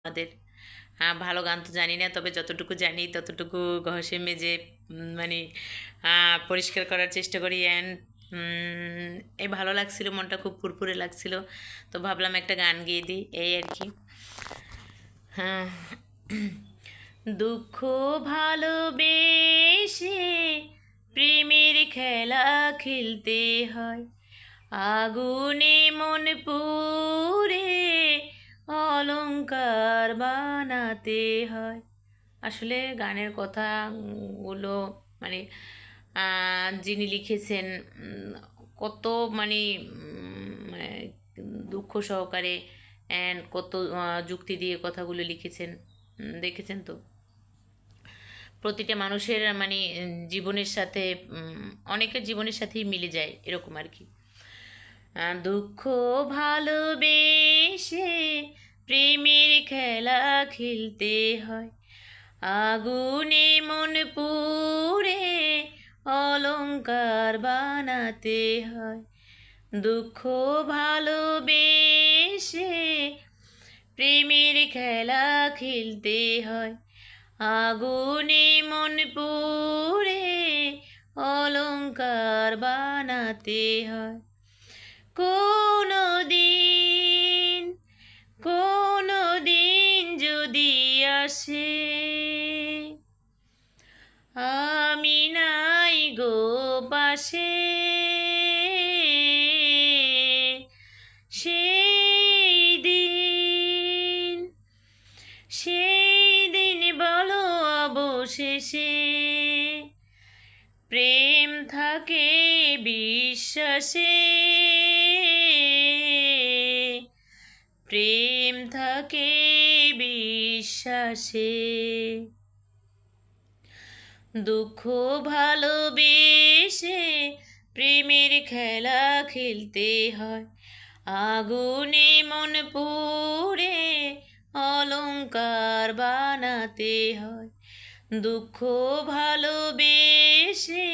আমাদের ভালো গান তো জানি না, তবে যতটুকু জানি ততটুকু ঘষে মেজে মানে পরিষ্কার করার চেষ্টা করি। অ্যান্ড এই ভালো লাগছিল, মনটা খুব ফুরফুরে লাগছিল, তো ভাবলাম একটা গান গেয়ে দিই, এই আর কি। হ্যাঁ, দুঃখ ভালোবেসে প্রেমের খেলা খেলতে হয়, আগুনে মন পুড়ে অলংকার বানাতে হয়। আসলে গানের কথাগুলো মানে যিনি লিখেছেন কত মানে মানে দুঃখ সহকারে অ্যান্ড কত যুক্তি দিয়ে কথাগুলো লিখেছেন, দেখেছেন তো। প্রতিটা মানুষের মানে জীবনের সাথে অনেকের জীবনের সাথেই মিলে যায় এরকম আর কি। দুঃখ ভালোবেসে প্রেমের খেলা খেলতে হয়, আগুনে মন পুড়ে অলংকার বানাতে হয়। দুঃখ ভালোবেসে প্রেমের খেলা খেলতে হয়, আগুনে মন পুড়ে অলংকার বানাতে হয়। কোনো দিন কোনো দিন যদি আসে আমি নাই গো পাশে, সেই দিন সেই দিন বলো অবশেষে প্রেম থাকে বিশ্বাসে, প্রেম থাকে বিশ্বাসে। দুঃখ ভালোবেসে প্রেমের খেলা খেলতে হয়, আগুনে মন পুড়ে অলংকার বানাতে হয়। দুঃখ ভালোবেসে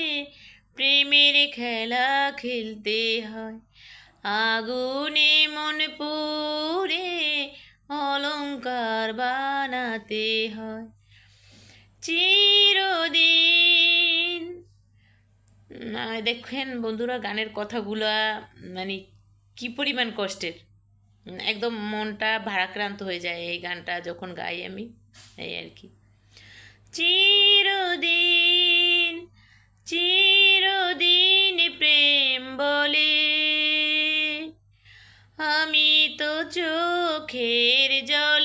প্রেমের খেলা খেলতে হয়, আগুনে মন পুড়ে অলংকার বানাতে হয়। চিরদিন দেখেন বন্ধুরা, গানের কথাগুলো মানে কি পরিমাণ কষ্টের, একদম মনটা ভারাক্রান্ত হয়ে যায় এই গানটা যখন গাই আমি, এই আর কি। চিরদিন চিরদিন প্রেম বলে আমি তো চোখের জলে